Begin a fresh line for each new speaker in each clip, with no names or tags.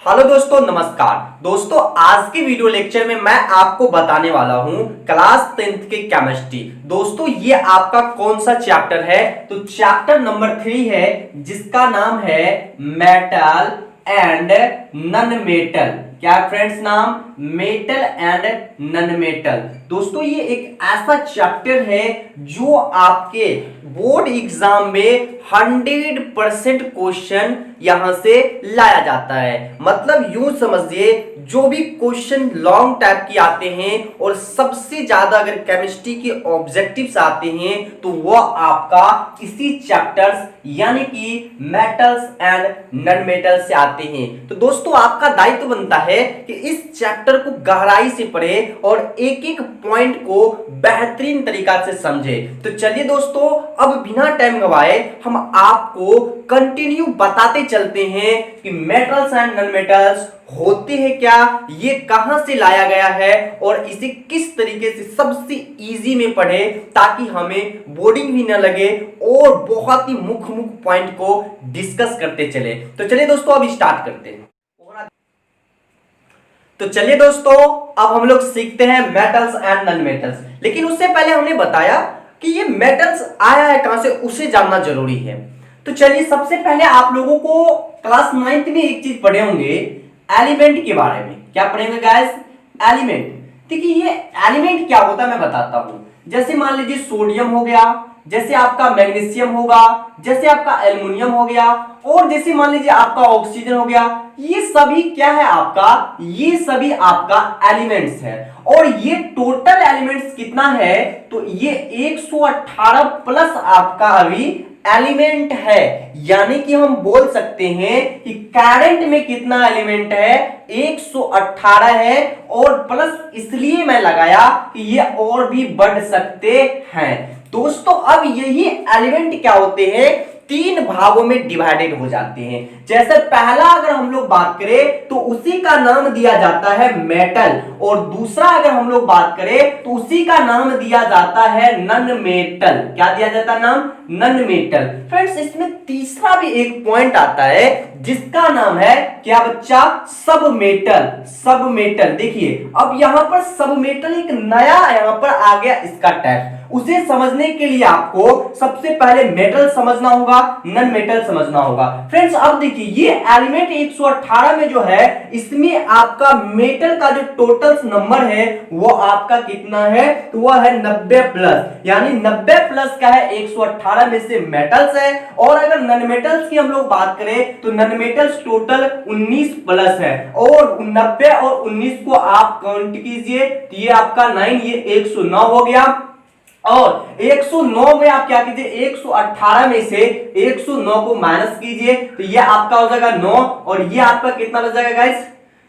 Hello दोस्तों, नमस्कार दोस्तों। आज के वीडियो लेक्चर में मैं आपको बताने वाला हूं क्लास 10th के केमिस्ट्री। दोस्तों ये आपका कौन सा चैप्टर है? तो चैप्टर नंबर 3 है जिसका नाम है मेटल एंड नन मेटल। क्या फ्रेंड्स नाम? Metal and non metal. दोस्तों ये एक ऐसा चैप्टर है जो आपके बोर्ड एग्जाम में 100% क्वेश्चन यहां से लाया जाता है। मतलब यूं समझिए, जो भी क्वेश्चन लॉन्ग टाइप की आते हैं और सबसे ज्यादा अगर केमिस्ट्री के ऑब्जेक्टिव्स आते हैं तो वो आपका इसी चैप्टर्स यानी कि मेटल्स एंड नॉन मेटल्स से आते हैं। तो दोस्तों आपका दायित्व बनता है कि इस चैप्टर को गहराई से पढ़े और एक एक पॉइंट को बेहतरीन तरीका से समझे। तो चलिए दोस्तों, अब बिना टाइम गवाए हम आपको कंटिन्यू बताते चलते हैं कि मेटल्स एंड नॉन मेटल्स होते हैं क्या, ये कहां से लाया गया है और इसे किस तरीके से सबसे इजी में पढ़े ताकि हमें बोरिंग भी ना लगे और बहुत ही मुख्य मुख्य पॉइंट को डिस्कस करते चले। तो चलिए दोस्तों अब स्टार्ट करते हैं। तो चलिए दोस्तों अब हम लोग सीखते हैं मेटल्स एंड नॉन मेटल्स। लेकिन उससे पहले हमने बताया कि ये मेटल्स आया है कहां से, उसे जानना जरूरी है। तो चलिए सबसे पहले आप लोगों को क्लास 9th में एक चीज पढ़े होंगे, एलिमेंट के बारे में। क्या पढ़ेंगे गाइस? एलिमेंट। देखिए ये एलिमेंट क्या होता है मैं बताता हूं। जैसे मान लीजिए सोडियम हो गया, जैसे आपका मैग्नीशियम होगा, जैसे आपका एल्युमिनियम हो गया और जैसे मान लीजिए आपका ऑक्सीजन हो गया। ये सभी क्या है आपका? ये सभी आपका एलिमेंट्स है। और ये टोटल एलिमेंट्स कितना है? तो ये 118 प्लस आपका अभी एलिमेंट है। यानी कि हम बोल सकते हैं कि करंट में कितना एलिमेंट है? 118 है। और प्लस इसलिए मैं लगाया कि ये और भी बढ़ सकते हैं। दोस्तों अब यही एलिमेंट क्या होते हैं? 3 भागों में डिवाइडेड हो जाते हैं। जैसे पहला अगर हम लोग बात करें तो उसी का नाम दिया जाता है मेटल, और दूसरा अगर हम लोग बात करें तो उसी का नाम दिया जाता है नॉन मेटल। क्या दिया जाता है नाम? Non metal. फ्रेंड्स इसमें तीसरा भी एक पॉइंट आता है जिसका नाम है क्या बच्चा? सब मेटल। सब मेटल। देखिए अब यहां पर सब मेटल एक नया यहां पर आ गया इसका टाइप। उसे समझने के लिए आपको सबसे पहले मेटल समझना होगा, नॉन मेटल समझना होगा। फ्रेंड्स अब देखिए ये एलिमेंट 118 में जो है इसमें आपका मेटल का जो टोटल नंबर है वो आपका कितना है? तो वो है 90 प्लस। यानी 90 प्लस क्या है? 118 में से मेटल्स है। और अगर नॉन मेटल्स की हम लोग बात करें तो नॉन मेटल्स टोटल 19 प्लस है। और 90 और 19 को आप काउंट कीजिए तो ये आपका 9, ये 109 हो गया। और 109 में आप क्या कीजिए? 118 में से 109 को माइनस कीजिए तो ये आपका हो जाएगा 9 और ये आपका कितना बच जाएगा गाइस?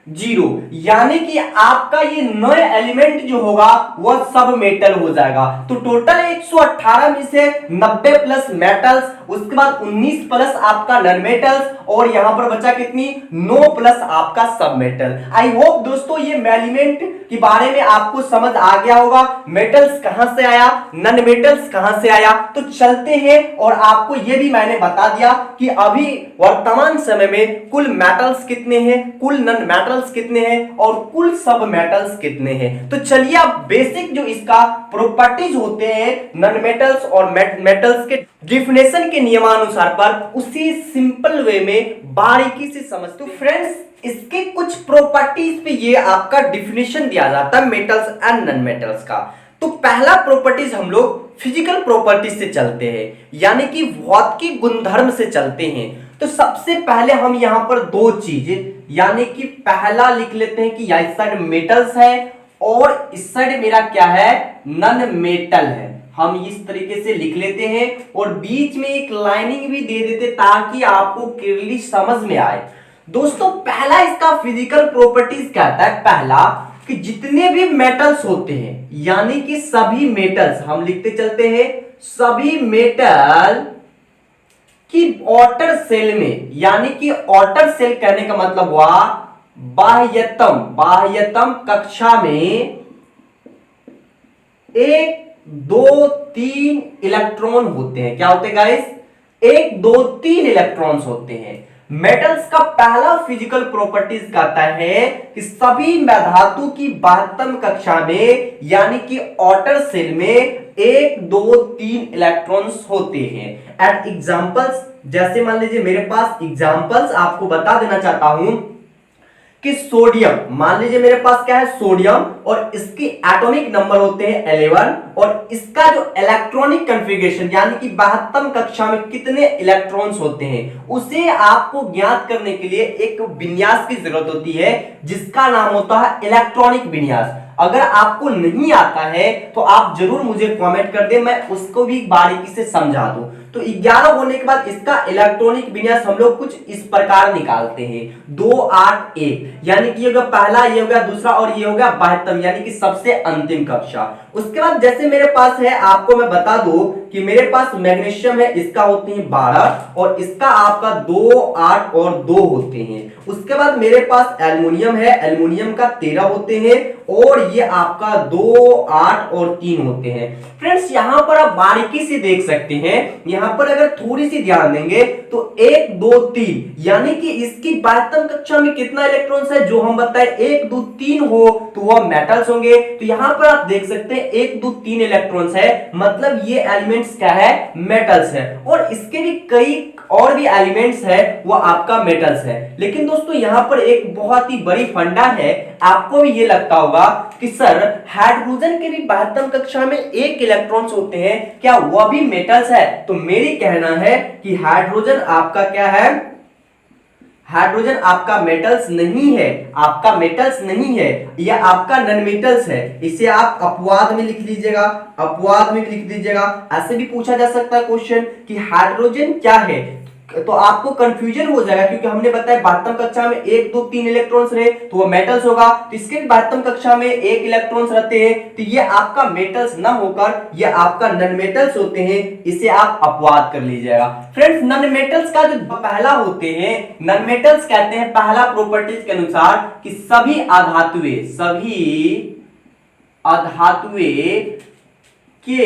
0। यानी कि आपका ये नए एलिमेंट जो होगा वह सब मेटल हो जाएगा। तो टोटल 118 में से 90 प्लस मेटल्स, उसके बाद 19 प्लस आपका नॉन मेटल्स और यहां पर बचा कितनी? 9 प्लस आपका सब मेटल। आई होप दोस्तों ये एलिमेंट के बारे में आपको समझ आ गया होगा। मेटल्स कहां से आया, नॉन मेटल्स कहां से आया। तो चलते हैं और आपको यह भी मैंने बता दिया कि अभी वर्तमान समय में कुल मेटल्स कितने हैं, कुल नॉन मेटल्स कितने हैं और कुल सब मेटल्स कितने हैं। तो चलिए अब बेसिक जो इसका प्रॉपर्टीज होते हैं नॉन मेटल्स और मेटल्स के डिफिनेशन के नियमानुसार पर उसी सिंपल वे में बारीकी से समझते। तो फ्रेंड्स इसके कुछ प्रॉपर्टीज पे ये आपका डिफिनेशन दिया जाता है मेटल्स एंड नॉन मेटल्स का। तो पहला प्रॉपर्टीज हम लोग फिजिकल प्रॉपर्टीज से चलते हैं, यानी कि भौतिक गुणधर्म से चलते हैं। तो सबसे पहले हम यहां पर दो चीजें, यानी कि पहला लिख लेते हैं कि इस साइड मेटल्स है और इस साइड मेरा क्या है? नॉन मेटल है। हम इस तरीके से लिख लेते हैं और बीच में एक लाइनिंग भी दे देते ताकि आपको क्लियरली समझ में आए। दोस्तों पहला इसका फिजिकल प्रॉपर्टीज कहता है, पहला कि जितने भी मेटल्स होते हैं यानी कि सभी मेटल्स, हम लिखते चलते हैं सभी मेटल की outer सेल में, यानी कि outer सेल कहने का मतलब हुआ बाह्यतम कक्षा में 1 2 3 इलेक्ट्रॉन होते हैं। क्या होते हैं गाइस? 1 2 3 इलेक्ट्रॉन्स होते हैं। मेटल्स का पहला फिजिकल प्रॉपर्टीज कहता है कि सभी धातु की 72 कक्षा में यानी कि आउटर सेल में 1 2 3 इलेक्ट्रॉन्स होते हैं। एट एग्जांपल्स, जैसे मान लीजिए मेरे पास एग्जांपल्स आपको बता देना चाहता हूं कि सोडियम, मान लीजिए मेरे पास क्या है सोडियम, और इसकी एटॉमिक नंबर होते हैं 11, और इसका जो इलेक्ट्रॉनिक कॉन्फ़िगरेशन यानी कि 72 कक्षा में कितने इलेक्ट्रॉन्स होते हैं उसे आपको ज्ञात करने के लिए एक विन्यास की जरूरत होती है जिसका नाम होता है इलेक्ट्रॉनिक विन्यास। अगर आपको नहीं आता है तो आप जरूर मुझे कमेंट कर दें, मैं उसको भी बारीकी से समझा दूं। तो 11 होने के बाद इसका इलेक्ट्रॉनिक विन्यास हम लोग कुछ इस प्रकार निकालते हैं 2 8 1, यानी कि ये होगा पहला, ये हो गया दूसरा, और ये हो गया 72 यानी कि सबसे अंतिम कक्षा। उसके बाद जैसे मेरे पास है, आपको मैं बता दूं कि मेरे पास मैग्नीशियम है, इसका होते हैं 12 और इसका आपका 2 8 और 2 होते हैं। उसके बाद मेरे पास एल्युमिनियम है, एल्युमिनियम का 13 होते हैं और ये आपका 2 8 और 3 होते हैं। फ्रेंड्स यहां पर आप बारीकी से देख सकते हैं, यहां पर अगर थोड़ी सी ध्यान देंगे तो 1 2 3 यानी कि इसकी 72 कक्षा में कितना इलेक्ट्रॉन्स है, जो हम बताए 1 2 3 हो तो वह मेटल्स होंगे। तो यहां पर आप देख सकते हैं 1 2 3 इलेक्ट्रॉन्स है, मतलब ये एलिमेंट्स क्या है, मेटल्स है। और इसके भी कई और भी एलिमेंट्स है वो आपका मेटल्स है। लेकिन दोस्तों यहां पर एक बहुत ही बड़ी फंडा है, आपको भी ये लगता होगा कि सर हाइड्रोजन के भी 72 कक्षा में 1 इलेक्ट्रॉन्स होते हैं, क्या वह भी मेटल्स है? तो मेरी कहना है कि हाइड्रोजन आपका क्या है, हाइड्रोजन आपका मेटल्स नहीं है, आपका मेटल्स नहीं है, यह आपका नॉन मेटल्स है। इसे आप अपवाद में लिख लीजिएगा, अपवाद में लिख दीजिएगा। ऐसे भी पूछा जा सकता है क्वेश्चन कि हाइड्रोजन क्या है, तो आपको कंफ्यूजन हो जाएगा क्योंकि हमने बताया 72 कक्षा में 1 2 3 इलेक्ट्रॉन्स रहे तो वो मेटल्स होगा, तो इसके 72 कक्षा में 1 इलेक्ट्रॉन्स रहते हैं तो ये आपका मेटल्स ना होकर ये आपका नॉन मेटल्स होते हैं, इसे आप अपवाद कर लीजिएगा। फ्रेंड्स नॉन मेटल्स का जो पहला होते हैं, नॉन मेटल्स कहते हैं पहला प्रॉपर्टीज के अनुसार कि सभी अधातुएं के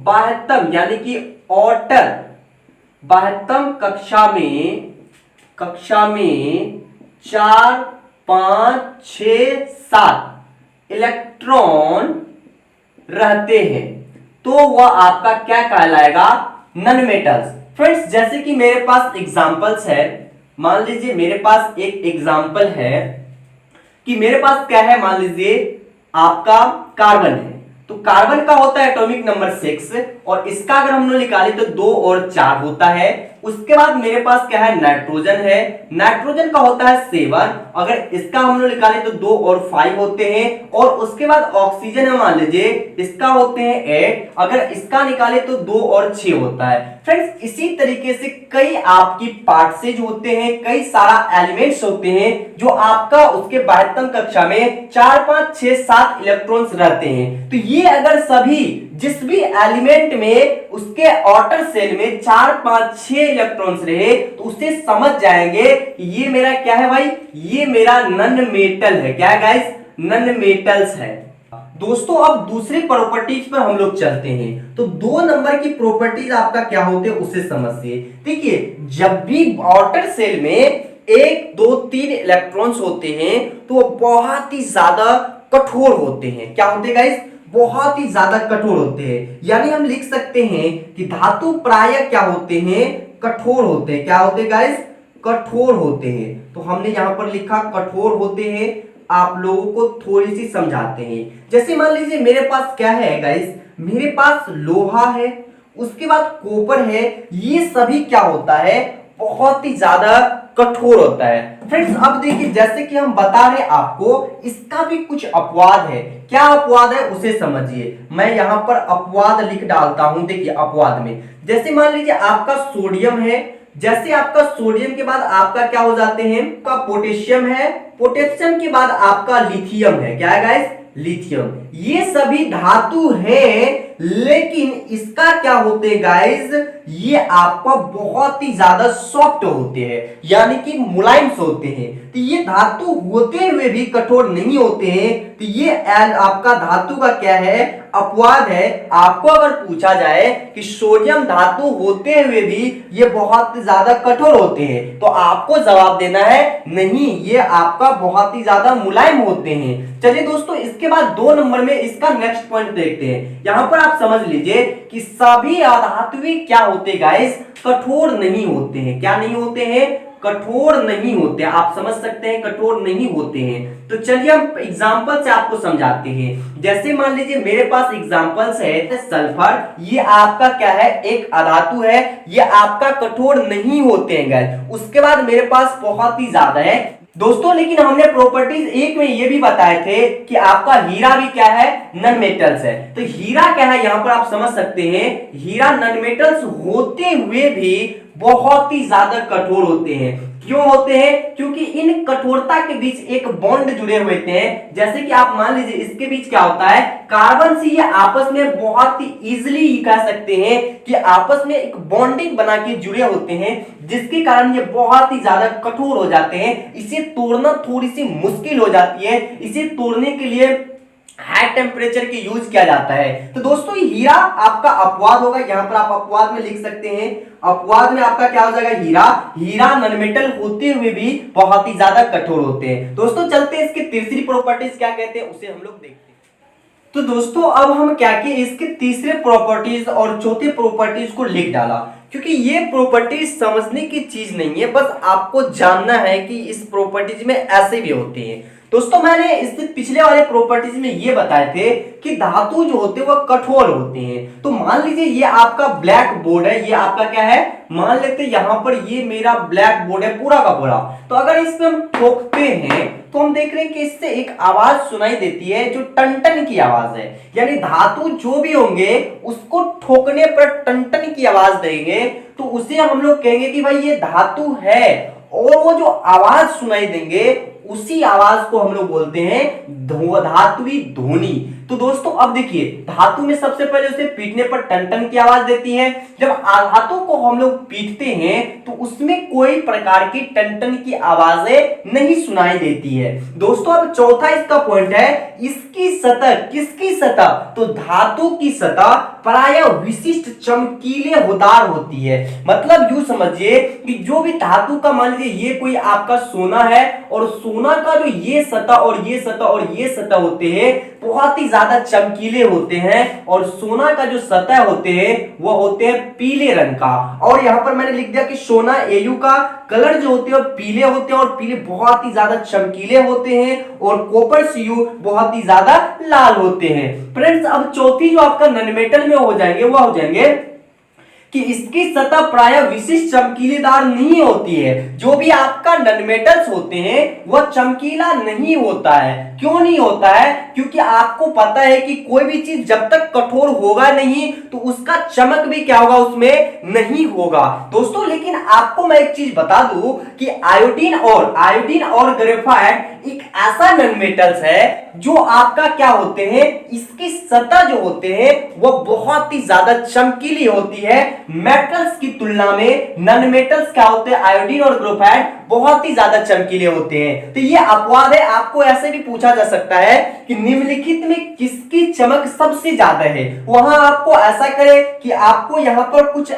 72 यानी कि आउटर 72 कक्षा में 4 5 6 7 इलेक्ट्रॉन रहते हैं तो वह आपका क्या कहलाएगा, नॉन मेटल्स। फ्रेंड्स जैसे कि मेरे पास एग्जांपल्स है, मान लीजिए मेरे पास एक एग्जांपल है कि मेरे पास क्या है, मान लीजिए आपका कार्बन है, तो कार्बन का होता है एटॉमिक नंबर 6 और इसका अगर हम लोग निकाले तो 2 और 4 होता है। उसके बाद मेरे पास क्या है, नाइट्रोजन है, नाइट्रोजन का होता है 7, अगर इसका हम लोग निकाले तो 2 और 5 होते हैं। और उसके बाद ऑक्सीजन है, मान लीजिए इसका होते हैं 8, अगर इसका निकाले तो 2 और 6 होता है। फ्रेंड्स इसी तरीके से कई आपकी पार्ट्सेज होते हैं, कई सारा एलिमेंट्स होते हैं जो आपका उसके 72 कक्षा में 4 5 6 7 इलेक्ट्रॉन्स रहते हैं। तो ये अगर सभी जिस भी एलिमेंट में उसके आउटर सेल में 4 5 6 इलेक्ट्रॉन्स रहे तो उसे समझ जाएंगे कि ये मेरा क्या है भाई, ये मेरा नॉन मेटल है। क्या है गाइस, नॉन मेटल्स है। दोस्तों अब दूसरी प्रॉपर्टीज पर हम लोग चलते हैं, तो 2 नंबर की प्रॉपर्टीज आपका क्या होते हैं उसे समझिए। देखिए जब भी आउटर सेल में 1 2 3 इलेक्ट्रॉन्स होते हैं तो बहुत ही ज्यादा कठोर होते हैं। क्या होते हैं गाइस, बहुत ही ज्यादा कठोर होते हैं। यानी हम लिख सकते हैं कि धातु प्रायः क्या होते हैं, कठोर होते हैं। क्या होते हैं गाइस, कठोर होते हैं। तो हमने यहां पर लिखा कठोर होते हैं, आप लोगों को थोड़ी सी समझाते हैं। जैसे मान लीजिए मेरे पास क्या है गाइस, मेरे पास लोहा है, उसके बाद कॉपर है, ये सभी क्या होता है, बहुत ही ज्यादा कठोर होता है। फ्रेंड्स अब देखिए जैसे कि हम बता रहे आपको, इसका भी कुछ अपवाद है। क्या अपवाद है उसे समझिए, मैं यहां पर अपवाद लिख डालता हूं। देखिए अपवाद में जैसे मान लीजिए आपका सोडियम है, जैसे आपका सोडियम के बाद आपका क्या हो जाते हैं, आपका पोटेशियम है, पोटेशियम के बाद आपका लिथियम है। क्या है गाइस, लिथियम। ये सभी धातु हैं लेकिन इसका क्या होते हैं गाइस, ये आपका बहुत ही ज्यादा सॉफ्ट होते हैं, यानी कि मुलायम से होते हैं। तो ये धातु होते हुए भी कठोर नहीं होते हैं। तो ये आपका धातु का क्या है, अपवाद है। आपको अगर पूछा जाए कि सोडियम धातु होते हुए भी ये बहुत ज्यादा कठोर होते हैं, तो आपको जवाब देना है नहीं, ये आपका बहुत ही ज्यादा मुलायम होते हैं। चलिए दोस्तों, इसके बाद 2 नंबर में इसका नेक्स्ट पॉइंट देखते हैं। यहां पर आप समझ लीजिए कि सभी अधातुएं क्या होते हैं गाइस, कठोर नहीं होते हैं। क्या नहीं होते हैं, कठोर नहीं होते। आप समझ सकते हैं कठोर नहीं होते हैं। तो चलिए हम एग्जांपल से आपको समझाते हैं। जैसे मान लीजिए मेरे पास एग्जांपल्स है सल्फर, ये आपका क्या है, एक अधातु है, ये आपका कठोर नहीं होते हैं गाइस। उसके बाद मेरे पास बहुत ही ज्यादा है दोस्तों, लेकिन हमने प्रॉपर्टीज 1 में ये भी बताए थे कि आपका हीरा भी क्या है, नॉन मेटल्स है। तो हीरा क्या है, यहां पर आप समझ सकते हैं हीरा नॉन मेटल्स होते हुए भी बहुत ही ज्यादा कठोर होते हैं। क्यों होते हैं, क्योंकि इन कठोरता के बीच एक बॉन्ड जुड़े हुए हैं। जैसे कि आप मान लीजिए इसके बीच क्या होता है, कार्बन से ये आपस में बहुत ही इजीली कह सकते हैं कि आपस में एक बॉन्डिंग बना के जुड़े होते हैं, जिसके कारण ये बहुत ही ज्यादा कठोर हो जाते हैं। इसे तोड़ना थोड़ी सी मुश्किल हो जाती है। इसे तोड़ने के लिए हाई टेम्परेचर की यूज किया जाता है। तो दोस्तों हीरा आपका अपवाद होगा, यहां पर आप अपवाद में लिख सकते हैं। अपवाद में आपका क्या हो जाएगा, हीरा नॉन मेटल होते हुए भी बहुत ही ज्यादा कठोर होते हैं। दोस्तों चलते हैं इसके तीसरी प्रॉपर्टीज क्या कहते हैं, उसे हम लोग देखते हैं। तो दोस्तों अब हम क्या किए, इसके तीसरे प्रॉपर्टीज और चौथे प्रॉपर्टीज को लिख डाला, क्योंकि ये प्रॉपर्टीज समझने की चीज नहीं है, बस आपको जानना है कि इस प्रॉपर्टीज में ऐसे भी होते हैं। दोस्तों मैंने इससे पिछले वाले प्रॉपर्टीज में ये बताए थे कि धातु जो होते हैं वो कठोर होते हैं। तो मान लीजिए ये आपका ब्लैक बोर्ड है, ये आपका क्या है, मान लेते हैं यहां पर ये मेरा ब्लैक बोर्ड है पूरा का पूरा। तो अगर इस पे हम ठोकते हैं तो हम देख रहे हैं कि इससे एक आवाज सुनाई देती है जो टन की आवाज है, यानी धातु जो भी होंगे उसको ठोकने पर टन की आवाज देंगे, तो उसे हम लोग कहेंगे कि भाई ये धातु है। और वो जो आवाज सुनाई देंगे उसी आवाज को हम लोग बोलते हैं धातुवी ध्वनि। तो दोस्तों अब देखिए, धातु में सबसे पहले उसे पीटने पर टन की आवाज देती है। जब धातु को हम लोग पीटते हैं तो उसमें कोई प्रकार की टन की आवाजें नहीं सुनाई देती है। दोस्तों अब चौथा इसका पॉइंट है, इसकी सतह, किसकी सतह, तो धातु की सतह प्रायः विशिष्ट चमकीले होदार होती है। मतलब यूं समझिए कि जो भी धातु का, मान लीजिए ये कोई आपका सोना है, और सोना का जो ये सतह और ये सतह और ये सतह होते हैं बहुत ही ज्यादा चमकीले होते हैं, और सोना का जो सतह होते हैं वो होते हैं पीले रंग का। और यहां पर मैंने लिख दिया कि सोना Au का कलर जो होते हैं पीले होते हैं, और पीले बहुत ही ज्यादा चमकीले होते हैं, और कॉपर Cu बहुत ही ज्यादा लाल होते हैं। फ्रेंड्स अब चौथी जो आपका नॉन मेटल में हो जाएंगे वो हो जाएंगे कि इसकी सतह प्रायः विशिष्ट चमकीलेदार नहीं होती है। जो भी आपका नॉन मेटल्स होते हैं वह चमकीला नहीं होता है। क्यों नहीं होता है, क्योंकि आपको पता है कि कोई भी चीज जब तक कठोर होगा नहीं तो उसका चमक भी क्या होगा, उसमें नहीं होगा दोस्तों। लेकिन आपको मैं एक चीज बता दूं कि आयोडीन और ग्रेफाइट एक ऐसा नॉन मेटल्स है जो आपका क्या होते हैं, इसकी सतह जो होते हैं वह बहुत ही ज्यादा चमकीली होती है। मेटल्स की तुलना में नॉन मेटल्स क्या होते हैं, आयोडीन और ग्रेफाइट बहुत ही ज्यादा चमकीले होते हैं। तो ये अपवाद है। आपको ऐसे भी पूछा जा सकता है कि निम्नलिखित में किसकी चमक सबसे ज्यादा है, वहां आपको ऐसा करे कि आपको यहां पर कुछ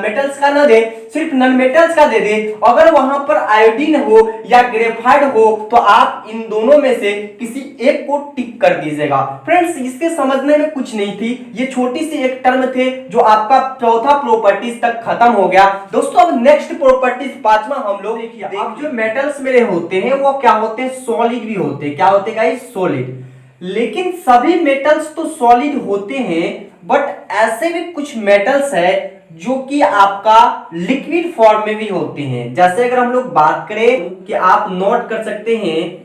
मेटल्स का ना दे, सिर्फ नॉन मेटल्स का दे दे। अगर वहां पर आयोडीन हो या ग्रेफाइट हो तो आप इन दोनों में से किसी एक को टिक कर दीजिएगा। फ्रेंड्स इसके समझने में कुछ नहीं थी, ये छोटी सी एक टर्म थे जो आपका चौथा प्रॉपर्टीज तक खत्म हो गया। दोस्तों अब नेक्स्ट प्रॉपर्टीज पांचवा हम लोग देखिए। अब जो मेटल्स मेरे होते हैं वो क्या होते हैं, सॉलिड भी होते हैं। क्या होते हैं गाइस, सॉलिड। लेकिन सभी मेटल्स तो सॉलिड होते हैं, बट ऐसे भी कुछ मेटल्स है जो कि आपका लिक्विड फॉर्म में भी होते हैं। जैसे अगर हम लोग बात करें कि आप नोट कर सकते हैं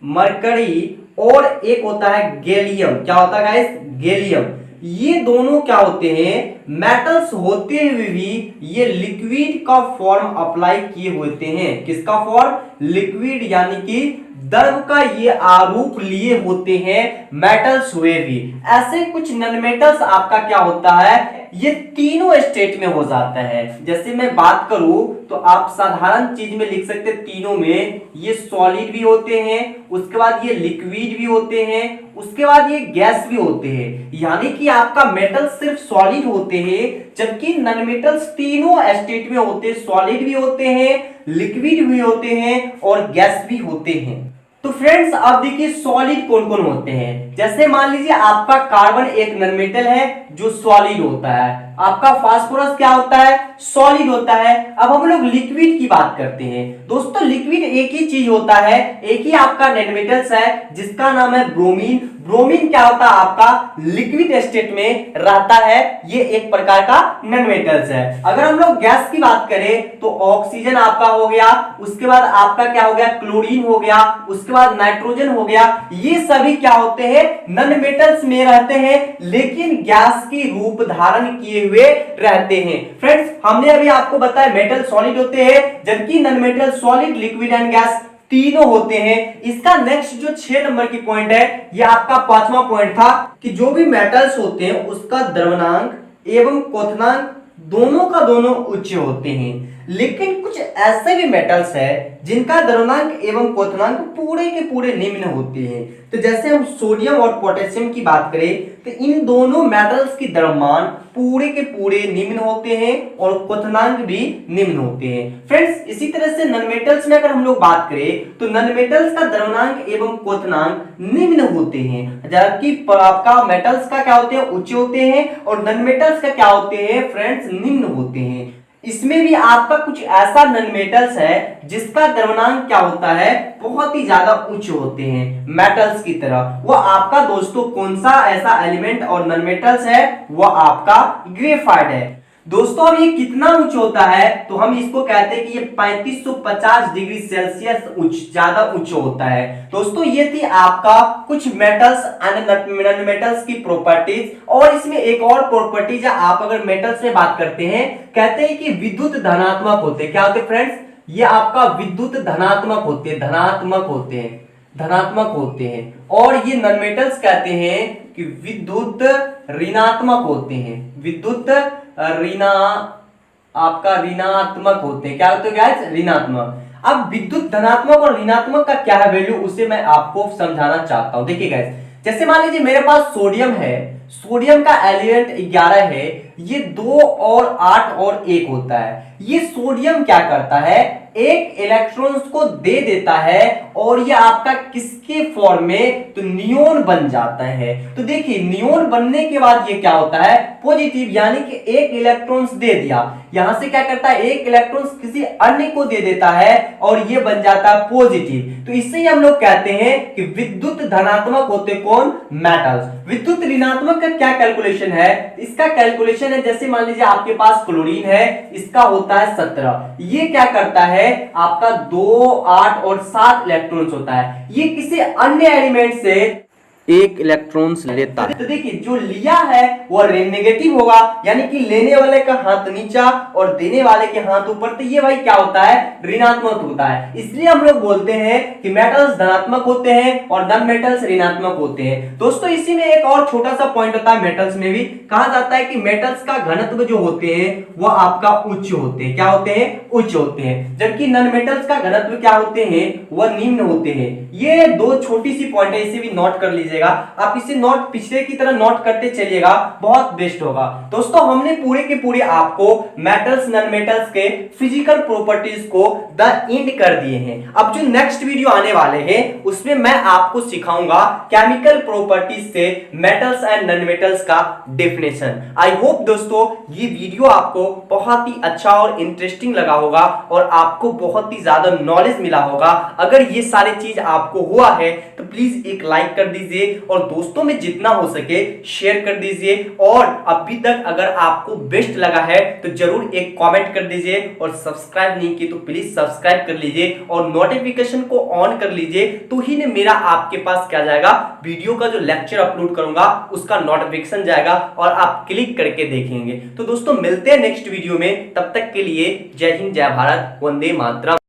मरकरी और एक होता है गैलियम। क्या होता है गाइस, गैलियम। ये दोनों क्या होते हैं, मेटल्स होते हुए भी ये लिक्विड का फॉर्म अप्लाई किए होते हैं। किसका फॉर्म, लिक्विड, यानी कि द्रव का ये आरूप लिए होते हैं मेटल्स हुए भी। ऐसे कुछ नॉन मेटल्स आपका क्या होता है, ये तीनों स्टेट में हो जाता है। जैसे मैं बात करूं तो आप साधारण चीज में लिख सकते हैं, तीनों में ये सॉलिड भी होते हैं, उसके बाद ये लिक्विड भी होते हैं, उसके बाद ये गैस भी होते हैं। यानी कि आपका मेटल सिर्फ सॉलिड होते हैं, जबकि नॉन मेटल्स तीनों स्टेट में होते हैं, सॉलिड भी होते हैं, लिक्विड भी होते हैं और गैस भी होते हैं। तो फ्रेंड्स अब देखिए सॉलिड कौन कौन होते हैं। जैसे मान लीजिए आपका कार्बन एक नॉन मेटल है जो सॉलिड होता है, आपका फास्फोरस क्या होता है, सॉलिड होता है। अब हम लोग लिक्विड की बात करते हैं। दोस्तों लिक्विड एक ही चीज होता है, एक ही आपका नॉन मेटल्स है जिसका नाम है ब्रोमीन। ब्रोमीन क्या होता है, आपका लिक्विड स्टेट में रहता है, ये एक प्रकार का नॉन मेटल्स है। अगर हम लोग गैस की बात करें तो ऑक्सीजन आपका हो गया, उसके बाद आपका क्या हो गया, क्लोरीन हो गया, उसके बाद नाइट्रोजन हो गया। ये सभी क्या होते हैं, नॉन मेटल्स में रहते हैं, लेकिन गैस की रूप धारण किए हुए रहते हैं। फ्रेंड्स हमने अभी आपको बताया मेटल सॉलिड होते हैं, जबकि non metal solid, liquid and gas तीनों होते हैं। इसका नेक्स्ट जो 6 नंबर की पॉइंट है, ये आपका 5वां पॉइंट था कि जो भी मेटल्स होते हैं उसका द्रवनांक एवं क्वथनांक दोनों का दोनों उच्च होते हैं। लेकिन कुछ ऐसे भी मेटल्स है जिनका द्रव्यमांक एवं क्वथनांक पूरे के पूरे निम्न होते हैं। तो जैसे हम सोडियम और पोटेशियम की बात करें तो इन दोनों मेटल्स की द्रव्यमान पूरे के पूरे निम्न होते हैं और क्वथनांक भी निम्न होते हैं। फ्रेंड्स इसी तरह से नॉन मेटल्स में अगर हम लोग बात करें तो नॉन मेटल्स का द्रव्यमांक एवं क्वथनांक निम्न होते हैं, जबकि आपका मेटल्स का क्या होते हैं, उच्च होते हैं, और नॉन मेटल्स का क्या होते हैं फ्रेंड्स, निम्न होते हैं। इसमें भी आपका कुछ ऐसा नॉन मेटल्स है जिसका द्रव्यमांक क्या होता है, बहुत ही ज्यादा उच्च होते हैं मेटल्स की तरह। वो आपका दोस्तों कौन सा ऐसा एलिमेंट और नॉन मेटल्स है, वो आपका ग्रेफाइट है। दोस्तों अब ये कितना उच्च होता है, तो हम इसको कहते हैं कि ये 3550 डिग्री सेल्सियस उच्च, ज्यादा उच्च होता है। दोस्तों ये थी आपका कुछ मेटल्स एंड नॉन मेटल्स की प्रॉपर्टीज। और इसमें एक और प्रॉपर्टीज है, आप अगर मेटल्स में बात करते हैं, कहते हैं कि विद्युत धनात्मक होते हैं। क्या होते हैं फ्रेंड्स, ये आपका विद्युत धनात्मक होते हैं, धनात्मक होते हैं, धनात्मक होते हैं। और ये नॉन मेटल्स कहते हैं कि विद्युत ऋणात्मक होते हैं, विद्युत आपका ऋणात्मक होते हैं। क्या होते हैं गाइस, ऋणात्मक। अब विद्युत धनात्मक और ऋणात्मक का क्या है वैल्यू, उसे मैं आपको समझाना चाहता हूं। देखिए गाइस, जैसे मान लीजिए मेरे पास सोडियम है, सोडियम का एलिमेंट 11 है, ये 2 और 8 और 1 होता है। ये सोडियम क्या करता है, एक इलेक्ट्रॉन्स को दे देता है और ये आपका किसके फॉर्म में, तो नियोन बन जाता है। तो देखिए नियोन बनने के बाद ये क्या होता है, पॉजिटिव, यानी कि एक इलेक्ट्रॉन्स दे दिया, यहां से क्या करता है, एक इलेक्ट्रॉन्स किसी अन्य को दे देता है और ये बन जाता है पॉजिटिव। तो इससे ही हम लोग कहते हैं कि विद्युत धनात्मक होते कौन, मेटल्स। विद्युत ऋणात्मक का क्या कैलकुलेशन है, इसका कैलकुलेशन है, जैसे मान लीजिए आपके पास क्लोरीन है, इसका होता है 17, ये क्या करता है आपका 2, 8 और 7 इलेक्ट्रॉन्स होता है, ये किसी अन्य एलिमेंट से एक इलेक्ट्रॉन्स लेता है। तो देखिए जो लिया है वो नेगेटिव होगा, यानी कि लेने वाले का हाथ नीचा और देने वाले के हाथ ऊपर, तो ये भाई क्या होता है, ऋणात्मक होता है। इसलिए हम लोग बोलते हैं कि मेटल्स धनात्मक होते हैं और नॉन मेटल्स ऋणात्मक होते हैं। दोस्तों इसी में एक और छोटा सा पॉइंट होता है, मेटल्स में भी कहा जाता है कि मेटल्स का घनत्व जो होते हैं वो आपका उच्च होते हैं। क्या होते हैं, उच्च होते हैं, जबकि नॉन मेटल्स का घनत्व क्या होते हैं, वह निम्न होते हैं। ये दो छोटी सी पॉइंट है, इसे भी नोट कर लीजिएगा। आप इसे नोट पिछले की तरह नोट करते चलिएगा, बहुत बेस्ट होगा। दोस्तों हमने पूरे के पूरे आपको मेटल्स नॉन मेटल्स के फिजिकल प्रॉपर्टीज को द एंड कर दिए हैं। अब जो नेक्स्ट वीडियो आने वाले हैं उसमें मैं आपको सिखाऊंगा केमिकल प्रॉपर्टीज से मेटल्स एंड नॉन मेटल्स का डेफिनेशन। आई होप दोस्तों ये वीडियो आपको बहुत ही अच्छा और इंटरेस्टिंग लगा होगा और आपको बहुत ही ज्यादा नॉलेज मिला होगा। अगर ये सारी चीज आपको हुआ है तो प्लीज एक लाइक कर दीजिए और दोस्तों में जितना हो सके शेयर कर दीजिए। और अभी तक अगर आपको बेस्ट लगा है तो जरूर एक कमेंट कर दीजिए और सब्सक्राइब नहीं की तो प्लीज सब्सक्राइब कर लीजिए और नोटिफिकेशन को ऑन कर लीजिए, तो ही मेरा आपके पास क्या जाएगा, वीडियो का जो लेक्चर अपलोड करूंगा उसका नोटिफिकेशन जाएगा और आप क्लिक करके देखेंगे। तो दोस्तों मिलते हैं नेक्स्ट वीडियो में, तब तक के लिए जय हिंद, जय भारत, वंदे मातरम।